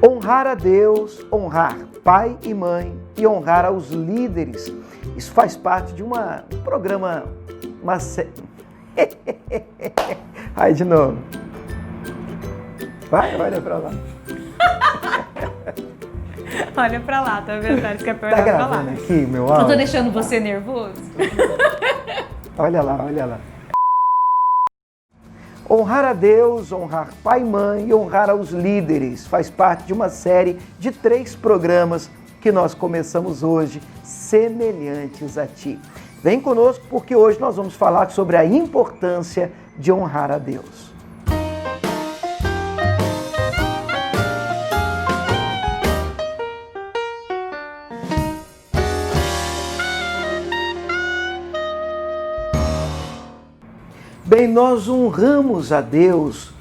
Honrar a Deus, honrar pai e mãe e honrar aos líderes. Isso faz parte de um programa, Vai de novo. Vai, olha pra lá. Olha pra lá, tá vendo? Parece que é perto Tá pra lá. gravando aqui, meu áudio? Eu tô deixando você nervoso? Olha lá, olha lá. Honrar a Deus, honrar pai e mãe e honrar aos líderes faz parte de uma série de 3 programas que nós começamos hoje, semelhantes a ti. Vem conosco porque hoje nós vamos falar sobre a importância de honrar a Deus. Bem, nós honramos a Deus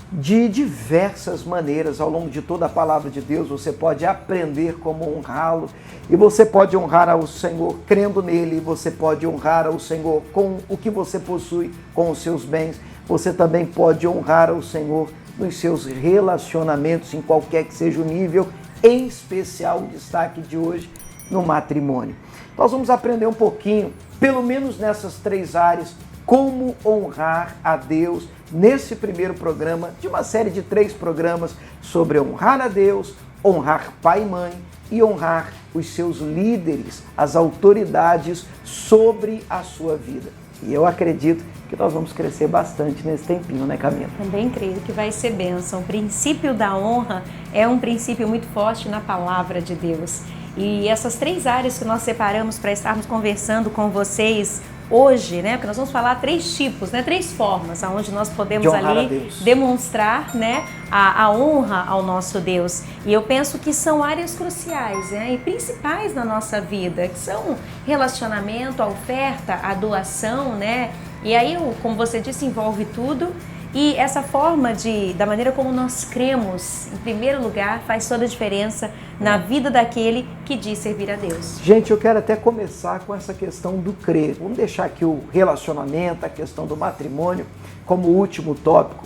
de diversas maneiras. Ao longo de toda a palavra de Deus, você pode aprender como honrá-lo. E você pode honrar ao Senhor crendo nele. Você pode honrar ao Senhor com o que você possui, com os seus bens. Você também pode honrar ao Senhor nos seus relacionamentos, em qualquer que seja o nível, em especial o destaque de hoje no matrimônio. Nós vamos aprender um pouquinho, pelo menos nessas 3 áreas, como honrar a Deus nesse primeiro programa, de uma série de 3 programas sobre honrar a Deus, honrar pai e mãe e honrar os seus líderes, as autoridades sobre a sua vida. E eu acredito que nós vamos crescer bastante nesse tempinho, né, Camila? Também creio que vai ser bênção. O princípio da honra é um princípio muito forte na palavra de Deus. E essas 3 áreas que nós separamos para estarmos conversando com vocês hoje, né? Porque nós vamos falar 3 tipos, né? 3 formas onde nós podemos ali demonstrar, né? A honra ao nosso Deus. E eu penso que são áreas cruciais, né? E principais na nossa vida, que são relacionamento, a oferta, a doação, né? E aí, como você disse, envolve tudo. E essa forma da maneira como nós cremos, em primeiro lugar, faz toda a diferença na vida daquele que diz servir a Deus. Gente, eu quero até começar com essa questão do crer. Vamos deixar aqui o relacionamento, a questão do matrimônio como último tópico.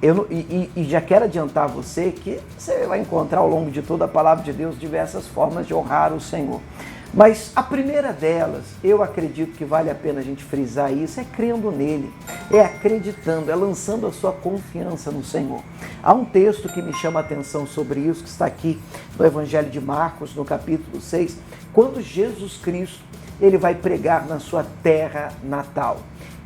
E já quero adiantar você que você vai encontrar ao longo de toda a palavra de Deus diversas formas de honrar o Senhor. Mas a primeira delas, eu acredito que vale a pena a gente frisar isso, é crendo nele, é acreditando, é lançando a sua confiança no Senhor. Há um texto que me chama a atenção sobre isso, que está aqui no Evangelho de Marcos, no capítulo 6, quando Jesus Cristo ele vai pregar na sua terra natal.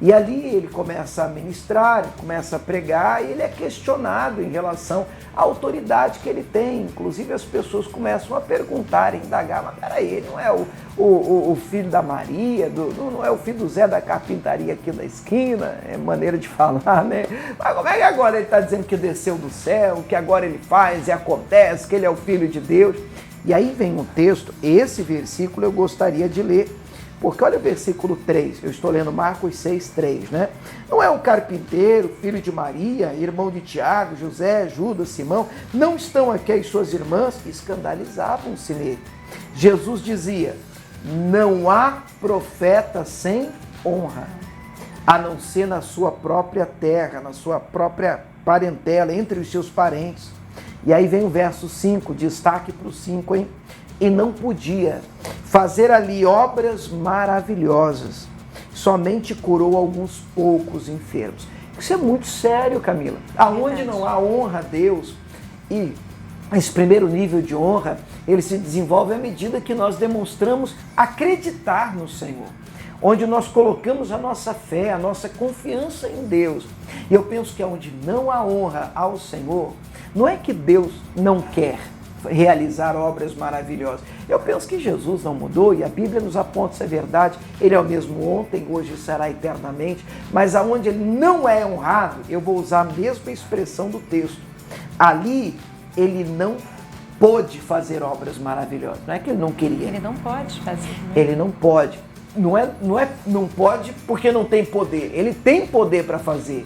E ali ele começa a ministrar, ele começa a pregar e ele é questionado em relação à autoridade que ele tem. Inclusive as pessoas começam a perguntar, a indagar, mas peraí, ele não é o filho da Maria, não é o filho do Zé da carpintaria aqui da esquina, é maneira de falar, né? Mas como é que agora ele está dizendo que desceu do céu, que agora ele faz e acontece, que ele é o filho de Deus? E aí vem um texto, esse versículo eu gostaria de ler, porque olha o versículo 3, eu estou lendo Marcos 6, 3, né? Não é um carpinteiro, filho de Maria, irmão de Tiago, José, Judas, Simão, não estão aqui as suas irmãs? Escandalizavam-se nele. Jesus dizia, não há profeta sem honra, a não ser na sua própria terra, na sua própria parentela, entre os seus parentes. E aí vem o verso 5, destaque para o 5, hein? E não podia fazer ali obras maravilhosas, somente curou alguns poucos enfermos. Isso é muito sério, Camila. Aonde não há honra a Deus, e esse primeiro nível de honra, ele se desenvolve à medida que nós demonstramos acreditar no Senhor, onde nós colocamos a nossa fé, a nossa confiança em Deus. E eu penso que onde não há honra ao Senhor, não é que Deus não quer realizar obras maravilhosas. Eu penso que Jesus não mudou e a Bíblia nos aponta essa verdade. Ele é o mesmo ontem, hoje e será eternamente. Mas aonde ele não é honrado, eu vou usar a mesma expressão do texto. Ali ele não pôde fazer obras maravilhosas. Não é que ele não queria. Ele não pode fazer. Né? Ele não pode. Não pode porque não tem poder. Ele tem poder para fazer.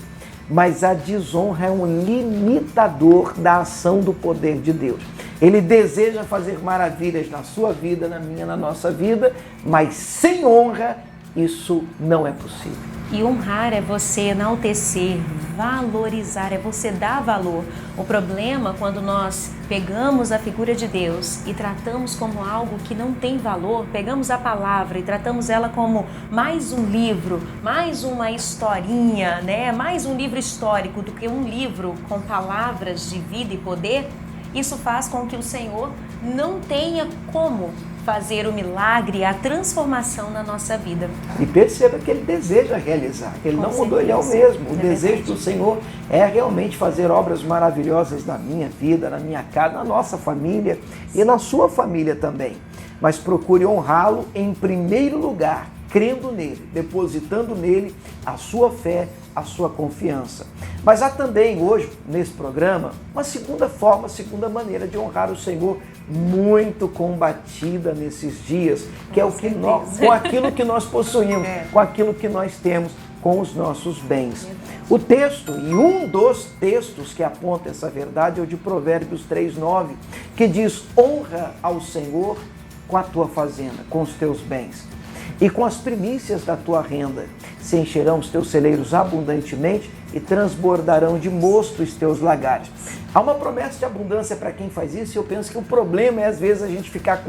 Mas a desonra é um limitador da ação do poder de Deus. Ele deseja fazer maravilhas na sua vida, na minha, na nossa vida, mas sem honra isso não é possível. E honrar é você enaltecer, valorizar, é você dar valor. O problema quando nós pegamos a figura de Deus e tratamos como algo que não tem valor, pegamos a palavra e tratamos ela como mais um livro, mais uma historinha, né? Mais um livro histórico do que um livro com palavras de vida e poder, isso faz com que o Senhor não tenha como fazer o milagre, a transformação na nossa vida. E perceba que Ele deseja realizar, que Ele não mudou, Ele é o mesmo. O desejo do Senhor é realmente fazer obras maravilhosas na minha vida, na minha casa, na nossa família e na sua família também. Mas procure honrá-lo em primeiro lugar, crendo nele, depositando nele a sua fé, a sua confiança. Mas há também hoje, nesse programa, uma segunda forma, segunda maneira de honrar o Senhor, muito combatida nesses dias, que é o que nós, com aquilo que nós possuímos, com aquilo que nós temos, com os nossos bens. O texto, e um dos textos que aponta essa verdade, é o de Provérbios 3:9, que diz: honra ao Senhor com a tua fazenda, com os teus bens, e com as primícias da tua renda se encherão os teus celeiros abundantemente e transbordarão de mosto os teus lagares. Há uma promessa de abundância para quem faz isso, e eu penso que o problema é às vezes a gente ficar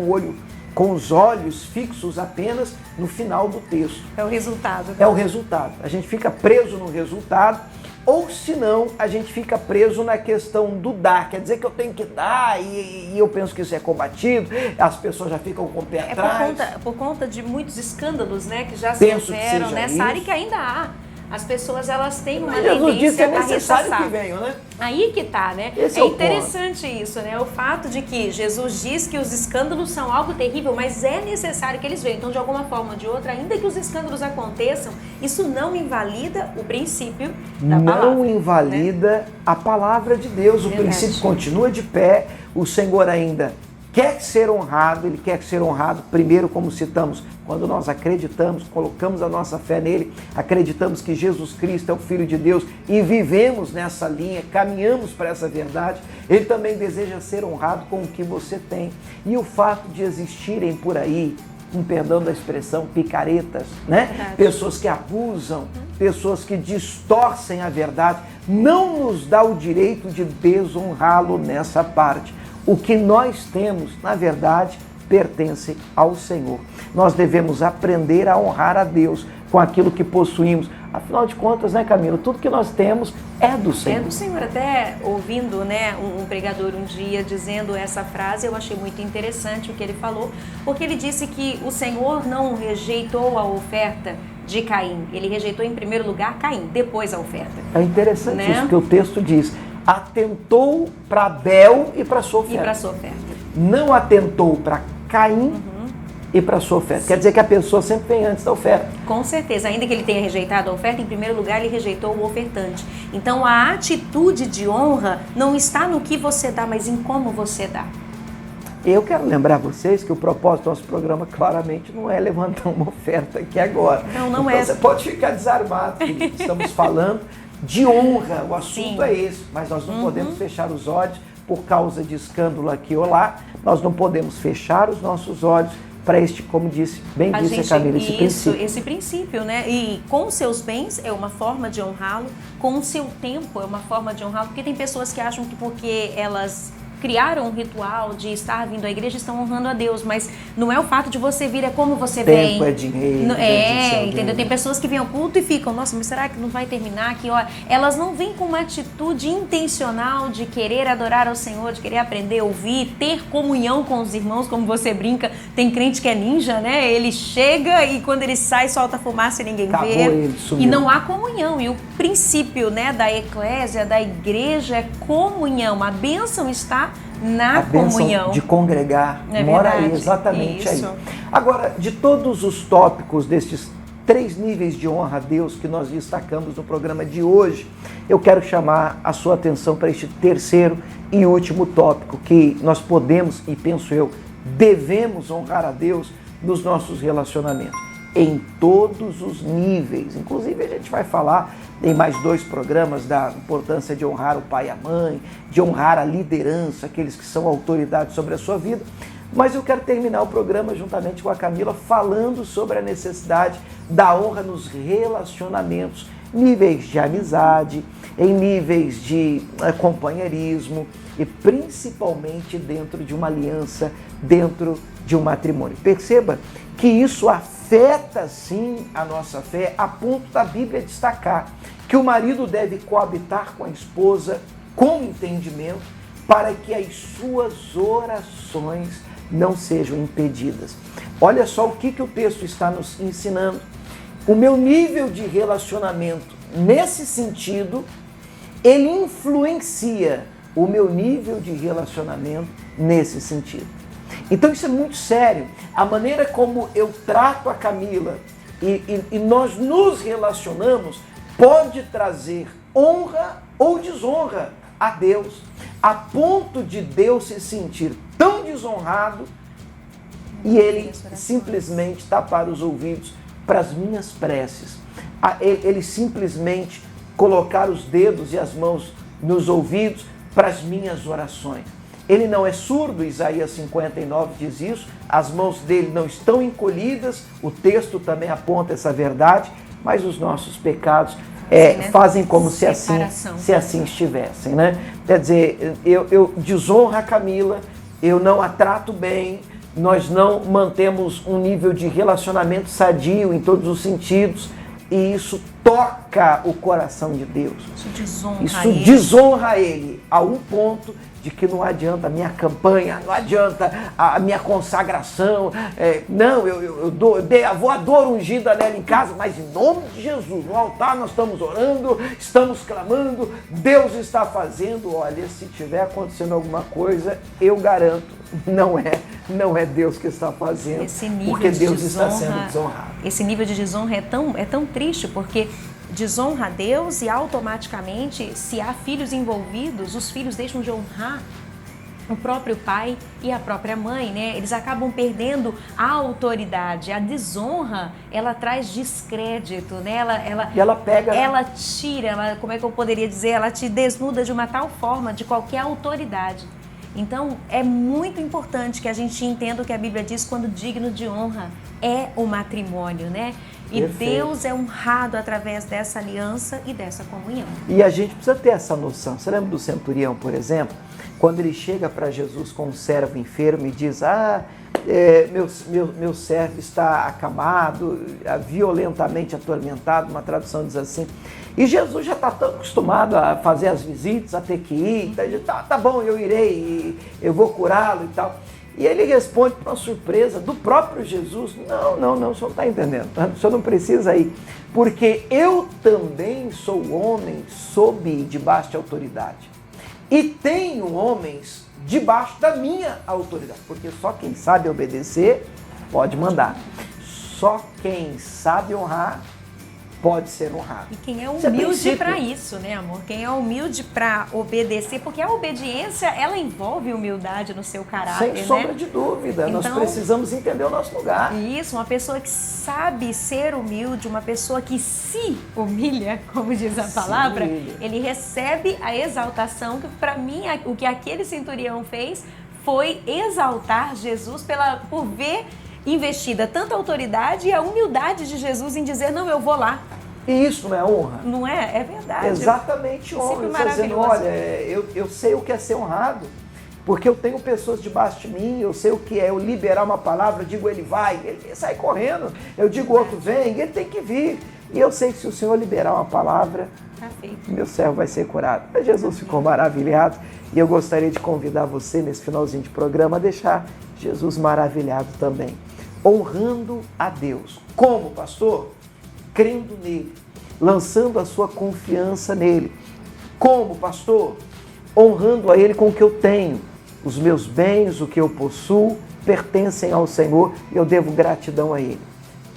com os olhos fixos apenas no final do texto. É o resultado. É o resultado. A gente fica preso no resultado, ou senão a gente fica preso na questão do dar. Quer dizer que eu tenho que dar e eu penso que isso é combatido, as pessoas já ficam com o pé atrás. Por conta de muitos escândalos, né, que já se fizeram nessa área e que ainda há. As pessoas, elas têm uma tendência a rechaçar. Que venham, né? Aí que tá, né? Esse é interessante isso, né? O fato de que Jesus diz que os escândalos são algo terrível, mas é necessário que eles venham. Então, de alguma forma ou de outra, ainda que os escândalos aconteçam, isso não invalida o princípio da palavra. Não invalida a palavra de Deus. O princípio continua de pé. O Senhor ainda quer ser honrado. Ele quer ser honrado primeiro, como citamos, quando nós acreditamos, colocamos a nossa fé nele, acreditamos que Jesus Cristo é o Filho de Deus e vivemos nessa linha, caminhamos para essa verdade. Ele também deseja ser honrado com o que você tem. E o fato de existirem por aí, com perdão da expressão, picaretas, né? Verdade. Pessoas que abusam, pessoas que distorcem a verdade, não nos dá o direito de desonrá-lo nessa parte. O que nós temos, na verdade, pertence ao Senhor. Nós devemos aprender a honrar a Deus com aquilo que possuímos. Afinal de contas, né, Camila? Tudo que nós temos é do Senhor. É do Senhor. Até ouvindo, né, um pregador um dia dizendo essa frase, eu achei muito interessante o que ele falou, porque ele disse que o Senhor não rejeitou a oferta de Caim. Ele rejeitou em primeiro lugar Caim, depois a oferta. É interessante, né? Isso que o texto diz. Atentou para Abel e para sua oferta. E para sua oferta. Não atentou para Caim e para sua oferta. Sim. Quer dizer que a pessoa sempre vem antes da oferta. Com certeza. Ainda que ele tenha rejeitado a oferta, em primeiro lugar ele rejeitou o ofertante. Então a atitude de honra não está no que você dá, mas em como você dá. Eu quero lembrar vocês que o propósito do nosso programa claramente não é levantar uma oferta aqui agora. Não então, é. Você pode ficar desarmado, que estamos falando de honra, o assunto é esse, mas nós não podemos fechar os olhos por causa de escândalo aqui ou lá, nós não podemos fechar os nossos olhos para este, como disse, bem disse a Camila, esse princípio, né? E com os seus bens é uma forma de honrá-lo, com o seu tempo é uma forma de honrá-lo, porque tem pessoas que acham que porque elas criaram um ritual de estar vindo à igreja, estão honrando a Deus, mas não é o fato de você vir, é como você vem. Tempo é dinheiro. Entendeu? Tem pessoas que vêm ao culto e ficam, nossa, mas será que não vai terminar aqui? Ó, elas não vêm com uma atitude intencional de querer adorar ao Senhor, de querer aprender, ouvir, ter comunhão com os irmãos, como você brinca. Tem crente que é ninja, né? Ele chega e quando ele sai, solta fumaça e ninguém vê. E não há comunhão. E o princípio, né, da eclésia, da igreja é comunhão. A bênção está na comunhão. De congregar, mora aí, exatamente isso. Aí. Agora, de todos os tópicos destes 3 níveis de honra a Deus que nós destacamos no programa de hoje, eu quero chamar a sua atenção para este terceiro e último tópico, que nós podemos, e penso eu, devemos honrar a Deus nos nossos relacionamentos, em todos os níveis. Inclusive, a gente vai falar em mais 2 programas da importância de honrar o pai e a mãe, de honrar a liderança, aqueles que são autoridade sobre a sua vida. Mas eu quero terminar o programa juntamente com a Camila falando sobre a necessidade da honra nos relacionamentos, níveis de amizade, em níveis de companheirismo e principalmente dentro de uma aliança, dentro de um matrimônio. Perceba que isso afeta sim a nossa fé, a ponto da Bíblia destacar que o marido deve coabitar com a esposa com entendimento para que as suas orações não sejam impedidas. Olha só o que o texto está nos ensinando. O meu nível de relacionamento nesse sentido, ele influencia o meu nível de relacionamento nesse sentido. Então isso é muito sério. A maneira como eu trato a Camila e nós nos relacionamos pode trazer honra ou desonra a Deus, a ponto de Deus se sentir tão desonrado e ele simplesmente tapar os ouvidos para as minhas preces. Ele simplesmente colocar os dedos e as mãos nos ouvidos para as minhas orações. Ele não é surdo, Isaías 59 diz isso, as mãos dele não estão encolhidas, o texto também aponta essa verdade, mas os nossos pecados fazem como se assim estivessem, né? Quer dizer, eu desonro a Camila, eu não a trato bem, nós não mantemos um nível de relacionamento sadio em todos os sentidos, e isso toca o coração de Deus. Isso desonra ele a um ponto de que não adianta a minha campanha, não adianta a minha consagração, eu vou a dor ungida nela em casa, mas em nome de Jesus, no altar nós estamos orando, estamos clamando, Deus está fazendo. Olha, se tiver acontecendo alguma coisa, eu garanto, não é Deus que está fazendo, porque Deus está sendo desonrado. Esse nível de desonra é tão triste, porque desonra a Deus e automaticamente, se há filhos envolvidos, os filhos deixam de honrar o próprio pai e a própria mãe, né? Eles acabam perdendo a autoridade. A desonra, ela traz descrédito, né? Ela tira, como é que eu poderia dizer? Ela te desnuda de uma tal forma de qualquer autoridade. Então, é muito importante que a gente entenda o que a Bíblia diz quando digno de honra é o matrimônio, né? E perfeito. Deus é honrado através dessa aliança e dessa comunhão. E a gente precisa ter essa noção. Você lembra do centurião, por exemplo? Quando ele chega para Jesus com um servo enfermo e diz, meu servo está acamado, violentamente atormentado, uma tradução diz assim. E Jesus já está tão acostumado a fazer as visitas, a ter que ir, tá bom, eu irei, eu vou curá-lo e tal. E ele responde para uma surpresa do próprio Jesus, não, o senhor não está entendendo, o senhor não precisa ir, porque eu também sou homem debaixo de autoridade. E tenho homens debaixo da minha autoridade, porque só quem sabe obedecer pode mandar. Só quem sabe honrar pode ser honrado. E quem é humilde para isso, né, amor? Quem é humilde para obedecer, porque a obediência, ela envolve humildade no seu caráter, sem sombra de dúvida, então, nós precisamos entender o nosso lugar. Isso, uma pessoa que sabe ser humilde, uma pessoa que se humilha, como diz a palavra, ele recebe a exaltação, que para mim, o que aquele centurião fez foi exaltar Jesus por ver investida tanta autoridade e a humildade de Jesus em dizer, não, eu vou lá. E isso não é honra? Não é? É verdade. Exatamente honra. Ele está dizendo, olha, eu sei o que é ser honrado, porque eu tenho pessoas debaixo de mim, eu sei o que é eu liberar uma palavra, eu digo ele vai, ele sai correndo, eu digo outro vem, ele tem que vir. E eu sei que se o Senhor liberar uma palavra, meu servo vai ser curado. Mas Jesus ficou maravilhado e eu gostaria de convidar você nesse finalzinho de programa a deixar Jesus maravilhado também. Honrando a Deus. Como, pastor? Crendo nele, lançando a sua confiança nele. Como, pastor? Honrando a ele com o que eu tenho. Os meus bens, o que eu possuo, pertencem ao Senhor e eu devo gratidão a ele.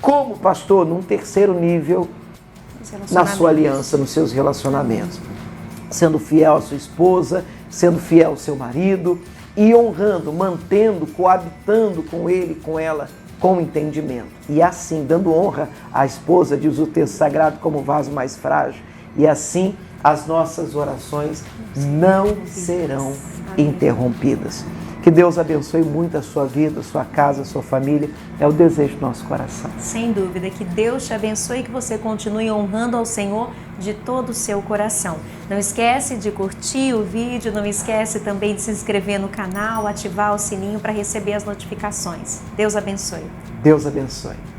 Como, pastor? Num terceiro nível, na sua aliança, nos seus relacionamentos. Sendo fiel à sua esposa, sendo fiel ao seu marido e honrando, mantendo, coabitando com ele, com ela, com entendimento. E assim, dando honra à esposa, diz o texto sagrado, como vaso mais frágil. E assim, as nossas orações não serão interrompidas. Que Deus abençoe muito a sua vida, a sua casa, a sua família. É o desejo do nosso coração. Sem dúvida, que Deus te abençoe e que você continue honrando ao Senhor de todo o seu coração. Não esquece de curtir o vídeo, não esquece também de se inscrever no canal, ativar o sininho para receber as notificações. Deus abençoe. Deus abençoe.